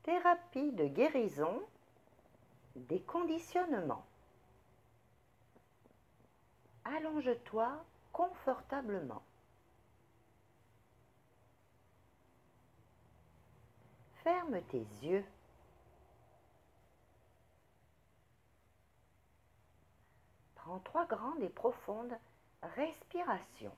Thérapie de guérison des conditionnements. Allonge-toi confortablement. Ferme tes yeux. Prends 3 grandes et profondes respirations.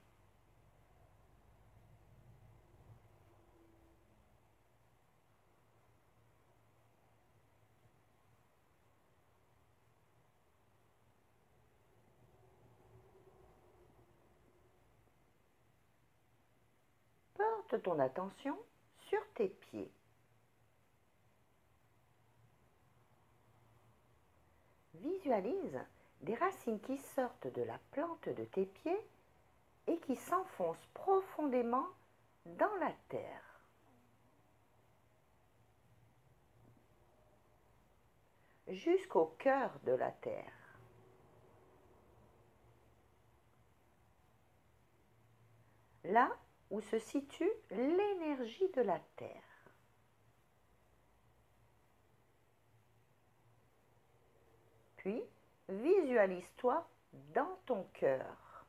Porte ton attention sur tes pieds. Visualise des racines qui sortent de la plante de tes pieds et qui s'enfoncent profondément dans la terre. Jusqu'au cœur de la terre. Là où se situe l'énergie de la terre. Puis, visualise-toi dans ton cœur.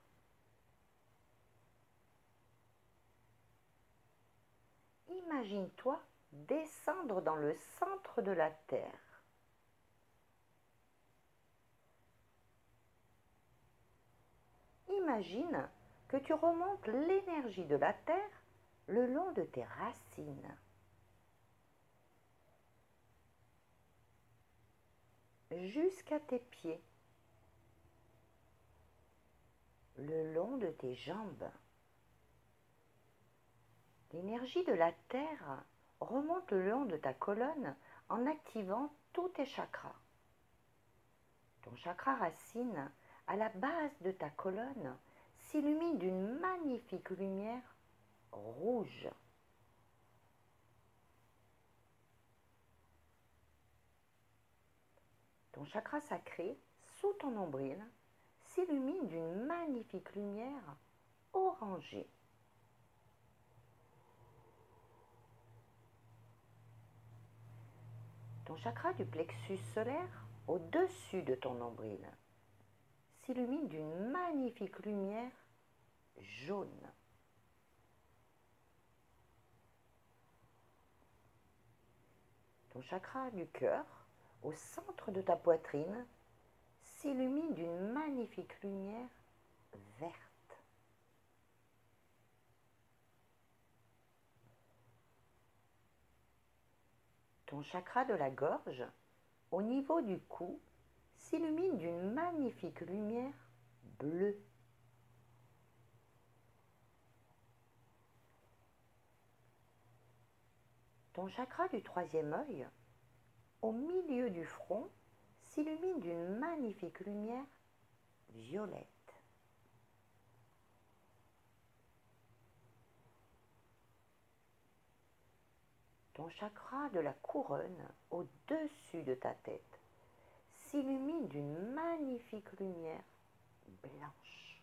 Imagine-toi descendre dans le centre de la terre. Imagine que tu remontes l'énergie de la terre le long de tes racines. Jusqu'à tes pieds, le long de tes jambes. L'énergie de la terre remonte le long de ta colonne en activant tous tes chakras. Ton chakra racine, à la base de ta colonne, s'illumine d'une magnifique lumière rouge. Ton chakra sacré, sous ton nombril, s'illumine d'une magnifique lumière orangée. Ton chakra du plexus solaire, au-dessus de ton nombril, s'illumine d'une magnifique lumière jaune. Ton chakra du cœur, au centre de ta poitrine, s'illumine d'une magnifique lumière verte. Ton chakra de la gorge, au niveau du cou, s'illumine d'une magnifique lumière bleue. Ton chakra du troisième œil, au milieu du front, s'illumine d'une magnifique lumière violette. Ton chakra de la couronne, au-dessus de ta tête, s'illumine d'une magnifique lumière blanche.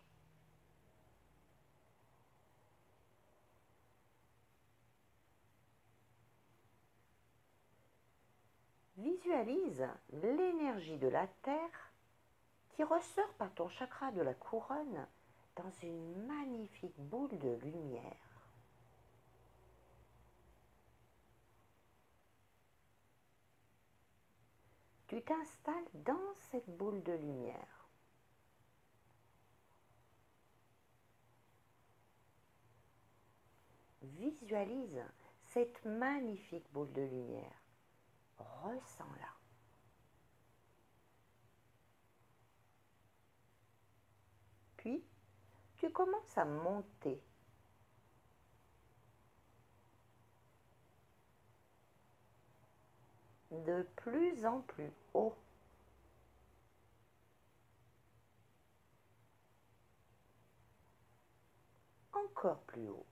Visualise l'énergie de la terre qui ressort par ton chakra de la couronne dans une magnifique boule de lumière. Tu t'installes dans cette boule de lumière. Visualise cette magnifique boule de lumière. Ressens-la. Puis, tu commences à monter. De plus en plus haut. Encore plus haut.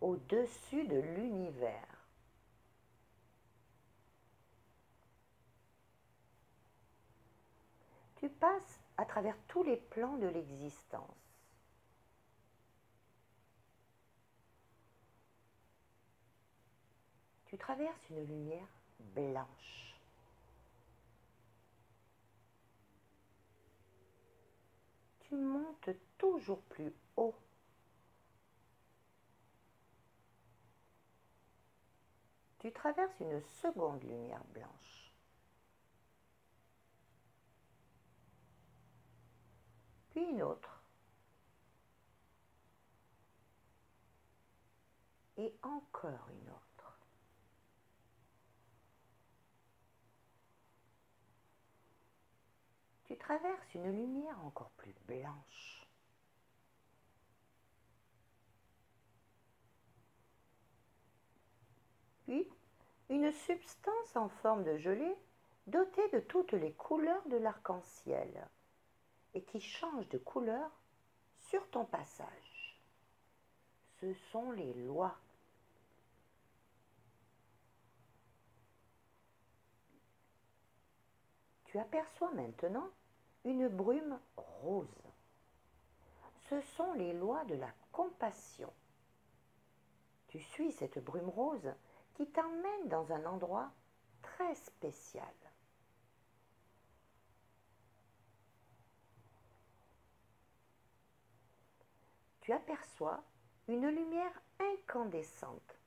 Au-dessus de l'univers. Tu passes à travers tous les plans de l'existence. Tu traverses une lumière blanche. Tu montes toujours plus haut. Tu traverses une seconde lumière blanche. Puis une autre. Et encore une autre. Tu traverses une lumière encore plus blanche. Puis, une substance en forme de gelée dotée de toutes les couleurs de l'arc-en-ciel et qui change de couleur sur ton passage. Ce sont les lois. Tu aperçois maintenant une brume rose. Ce sont les lois de la compassion. Tu suis cette brume rose qui t'emmène dans un endroit très spécial. Tu aperçois une lumière incandescente,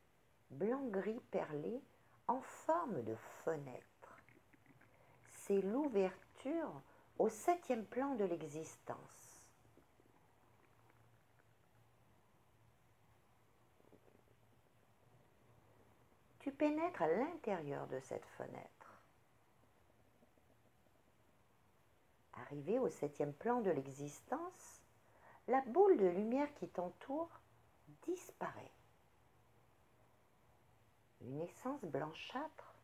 blanc-gris perlé en forme de fenêtre. C'est l'ouverture au 7e plan de l'existence. Tu pénètres à l'intérieur de cette fenêtre. Arrivé au 7e plan de l'existence, la boule de lumière qui t'entoure disparaît. Une essence blanchâtre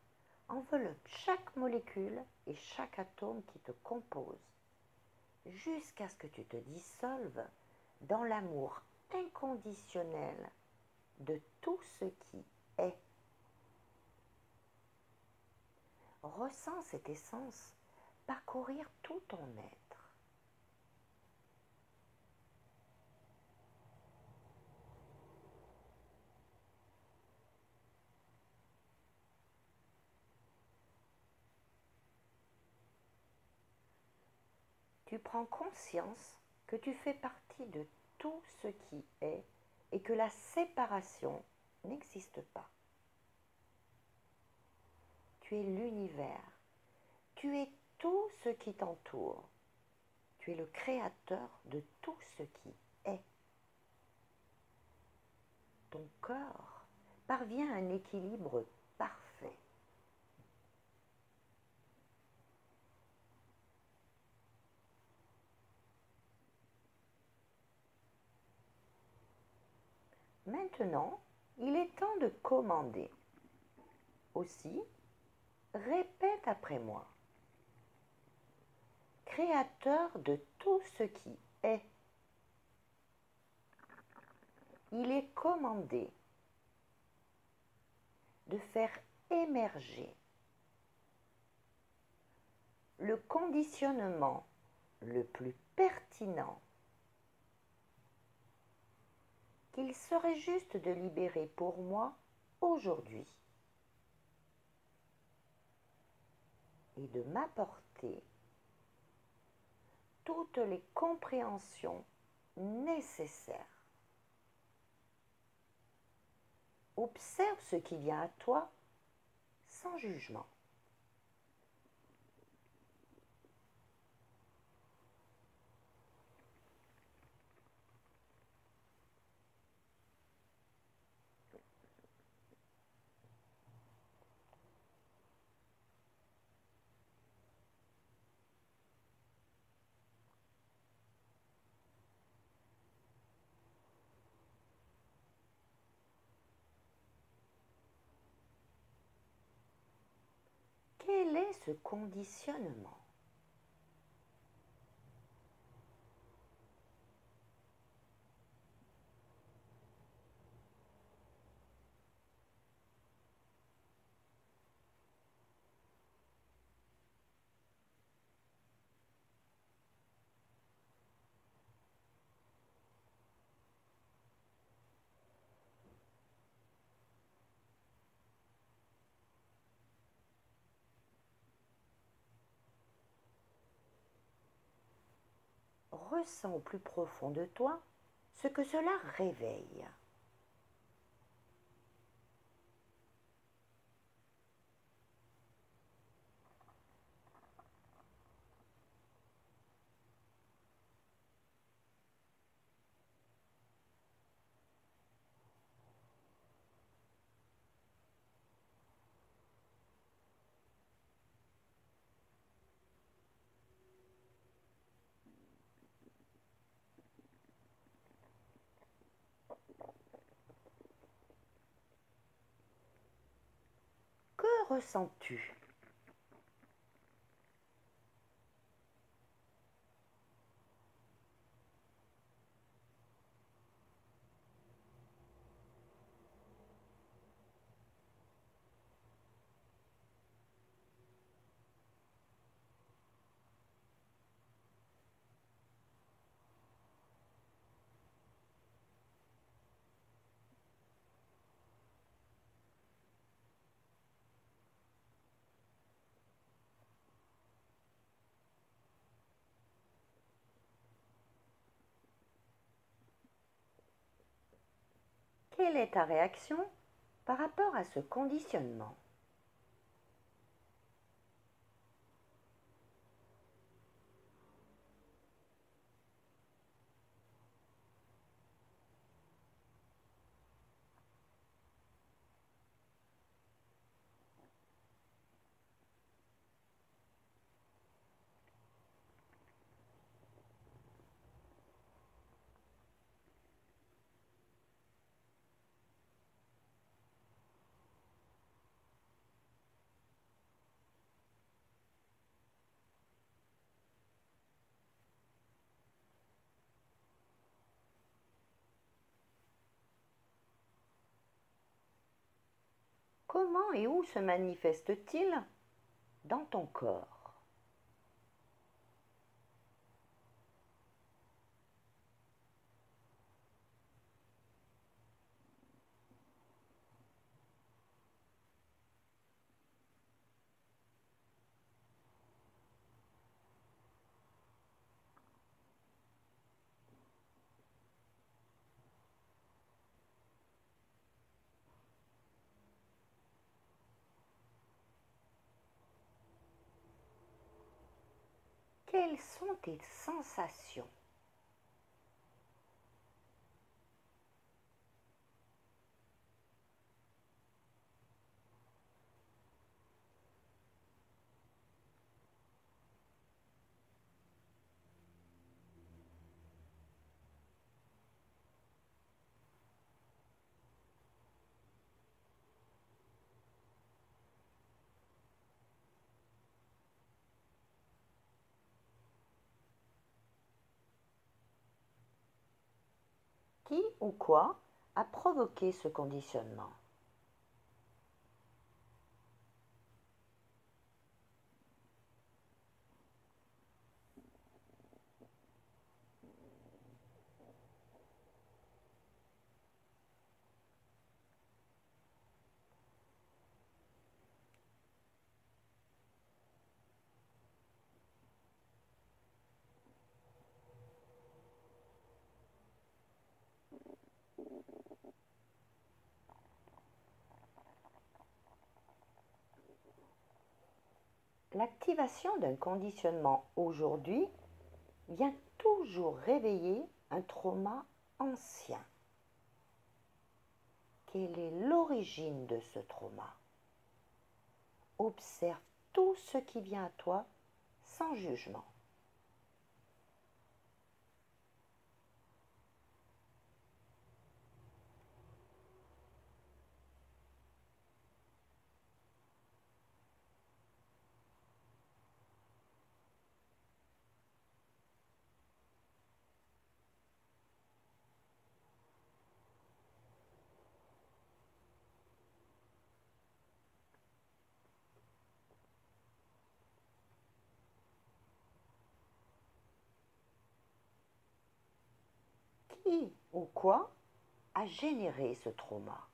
enveloppe chaque molécule et chaque atome qui te compose, jusqu'à ce que tu te dissolves dans l'amour inconditionnel de tout ce qui est. Ressens cette essence parcourir tout ton être. Tu prends conscience que tu fais partie de tout ce qui est et que la séparation n'existe pas. Tu es l'univers. Tu es tout ce qui t'entoure. Tu es le créateur de tout ce qui est. Ton corps parvient à un équilibre parfait. Maintenant, il est temps de commander. Aussi, répète après moi. Créateur de tout ce qui est. Il est commandé de faire émerger le conditionnement le plus pertinent qu'il serait juste de libérer pour moi aujourd'hui et de m'apporter toutes les compréhensions nécessaires. Observe ce qui vient à toi sans jugement. Quel est ce conditionnement? ressens au plus profond de toi ce que cela réveille. Que ressens-tu? Quelle est ta réaction par rapport à ce conditionnement? Comment et où se manifeste-t-il dans ton corps? Quelles sont tes sensations? Qui ou quoi a provoqué ce conditionnement? L'activation d'un conditionnement aujourd'hui vient toujours réveiller un trauma ancien. Quelle est l'origine de ce trauma? Observe tout ce qui vient à toi sans jugement. Qui ou quoi a généré ce trauma?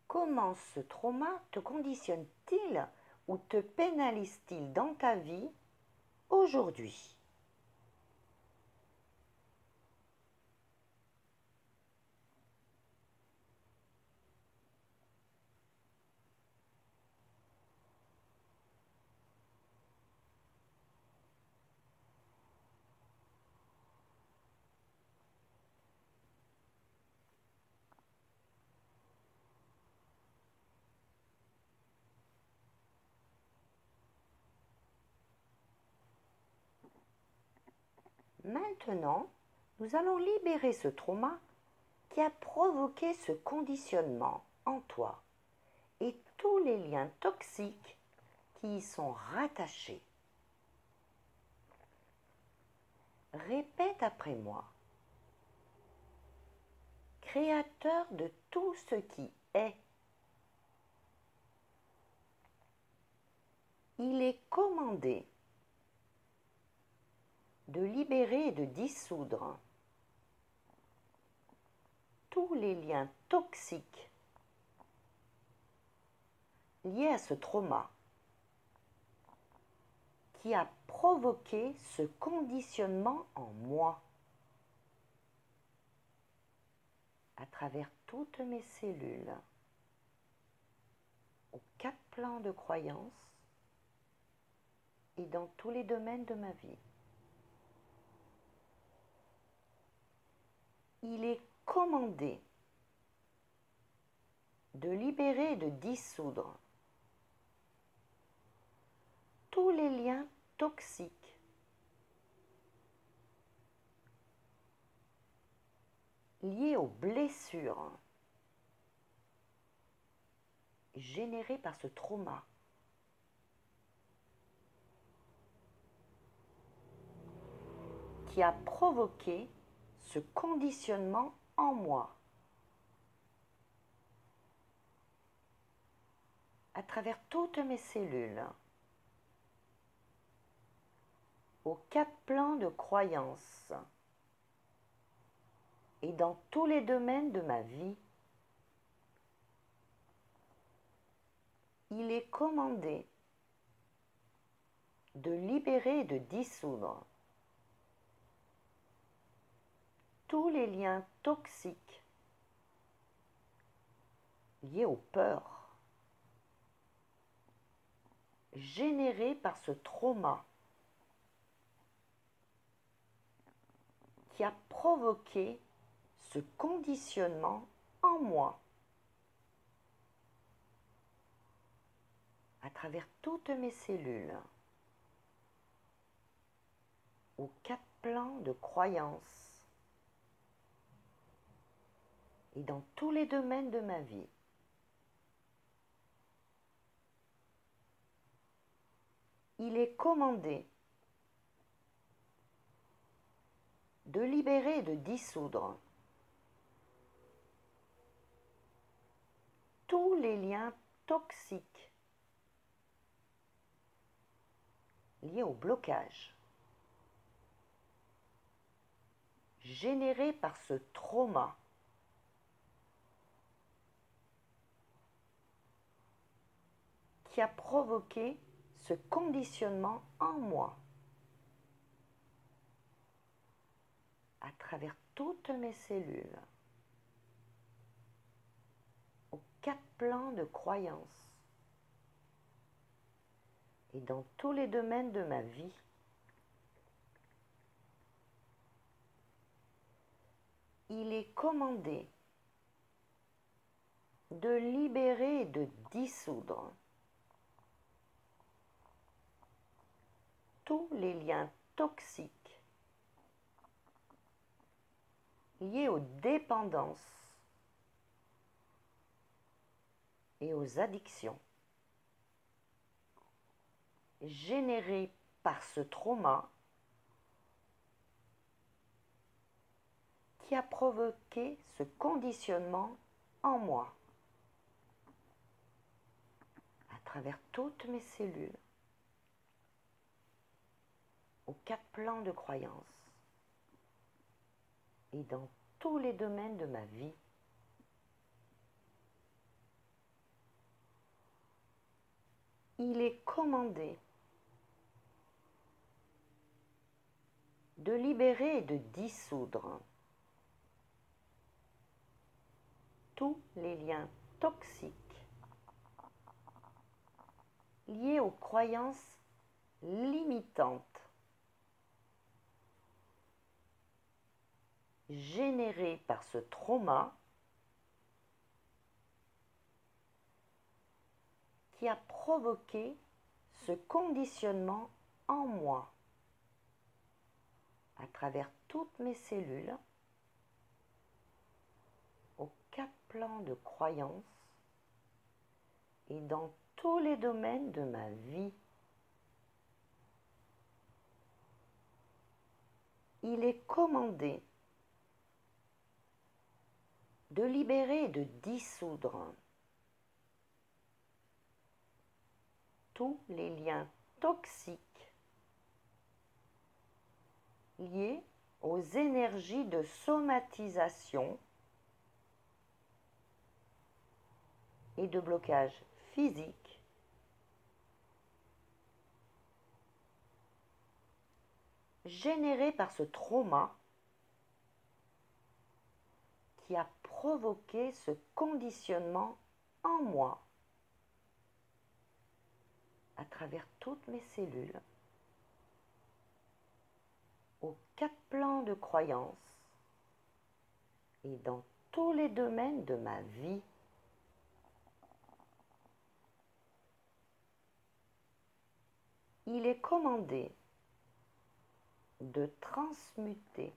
Comment ce trauma te conditionne-t-il ou te pénalise-t-il dans ta vie aujourd'hui ? Maintenant, nous allons libérer ce trauma qui a provoqué ce conditionnement en toi et tous les liens toxiques qui y sont rattachés. Répète après moi. Créateur de tout ce qui est, il est commandé de libérer et de dissoudre tous les liens toxiques liés à ce trauma qui a provoqué ce conditionnement en moi à travers toutes mes cellules, aux 4 plans de croyance et dans tous les domaines de ma vie. Il est commandé de libérer et de dissoudre tous les liens toxiques liés aux blessures générées par ce trauma qui a provoqué ce conditionnement en moi à travers toutes mes cellules, aux 4 plans de croyance et dans tous les domaines de ma vie. Il est commandé de libérer et de dissoudre tous les liens toxiques liés aux peurs générés par ce trauma qui a provoqué ce conditionnement en moi à travers toutes mes cellules, aux 4 plans de croyance et dans tous les domaines de ma vie. Il est commandé de libérer et de dissoudre tous les liens toxiques liés au blocage généré par ce trauma qui a provoqué ce conditionnement en moi à travers toutes mes cellules, aux 4 plans de croyance et dans tous les domaines de ma vie. Il est commandé de libérer et de dissoudre tous les liens toxiques liés aux dépendances et aux addictions générées par ce trauma qui a provoqué ce conditionnement en moi à travers toutes mes cellules, aux 4 plans de croyance et dans tous les domaines de ma vie. Il est commandé de libérer et de dissoudre tous les liens toxiques liés aux croyances limitantes générées par ce trauma qui a provoqué ce conditionnement en moi à travers toutes mes cellules aux 4 plans de croyances et dans tous les domaines de ma vie. Il est commandé de libérer et de dissoudre tous les liens toxiques liés aux énergies de somatisation et de blocage physique générés par ce trauma qui a provoqué ce conditionnement en moi à travers toutes mes cellules aux 4 plans de croyances et dans tous les domaines de ma vie. Il est commandé de transmuter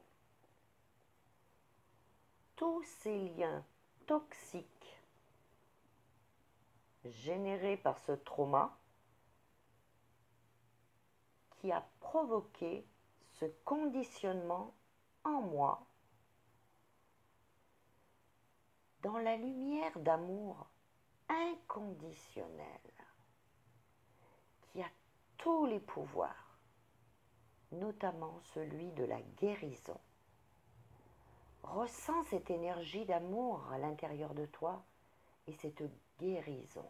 tous ces liens toxiques générés par ce trauma qui a provoqué ce conditionnement en moi dans la lumière d'amour inconditionnel qui a tous les pouvoirs, notamment celui de la guérison. Ressens cette énergie d'amour à l'intérieur de toi et cette guérison.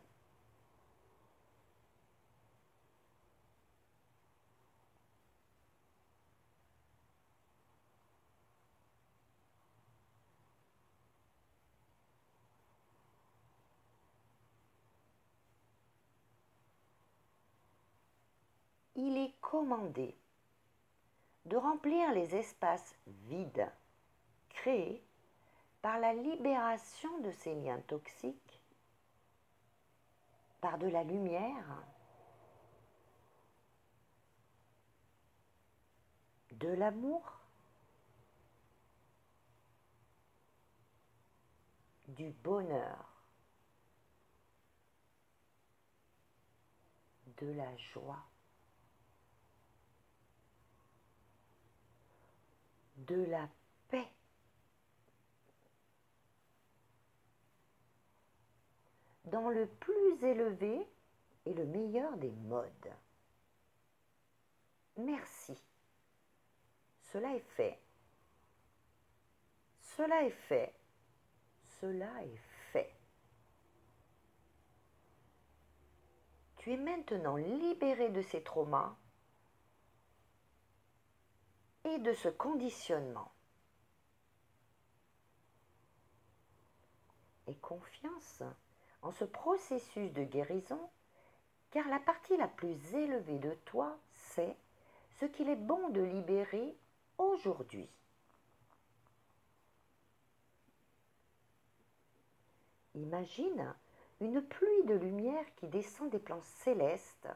Il est commandé de remplir les espaces vides créés par la libération de ces liens toxiques, par de la lumière, de l'amour, du bonheur, de la joie, de la paix, dans le plus élevé et le meilleur des modes. Merci. Cela est fait. Cela est fait. Cela est fait. Tu es maintenant libéré de ces traumas et de ce conditionnement. Aie confiance en ce processus de guérison, car la partie la plus élevée de toi sait ce qu'il est bon de libérer aujourd'hui. Imagine une pluie de lumière qui descend des plans célestes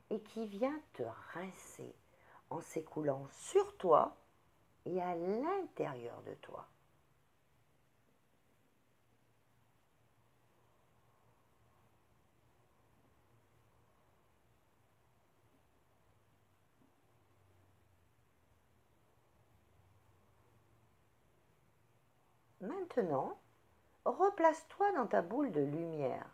et qui vient te rincer en s'écoulant sur toi et à l'intérieur de toi. Maintenant, replace-toi dans ta boule de lumière.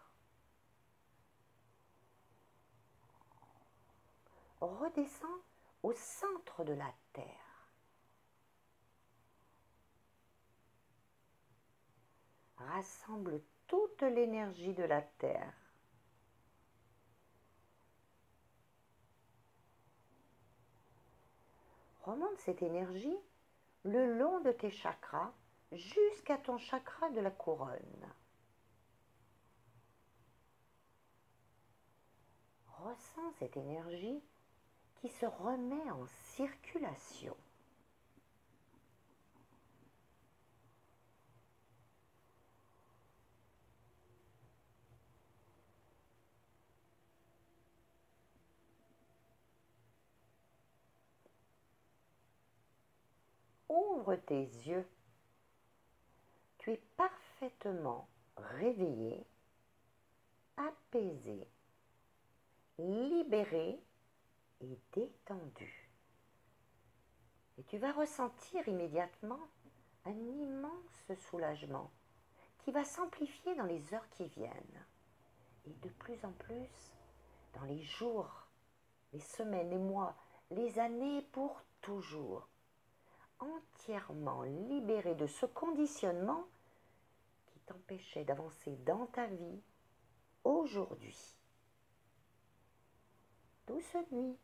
Redescends au centre de la Terre. Rassemble toute l'énergie de la Terre Remonte cette énergie le long de tes chakras jusqu'à ton chakra de la couronne. Ressens cette énergie qui se remet en circulation. Ouvre tes yeux. Tu es parfaitement réveillé, apaisé, libéré et détendu. Et tu vas ressentir immédiatement un immense soulagement qui va s'amplifier dans les heures qui viennent. Et de plus en plus, dans les jours, les semaines, les mois, les années pour toujours. Entièrement libéré de ce conditionnement qui t'empêchait d'avancer dans ta vie aujourd'hui. Douce nuit.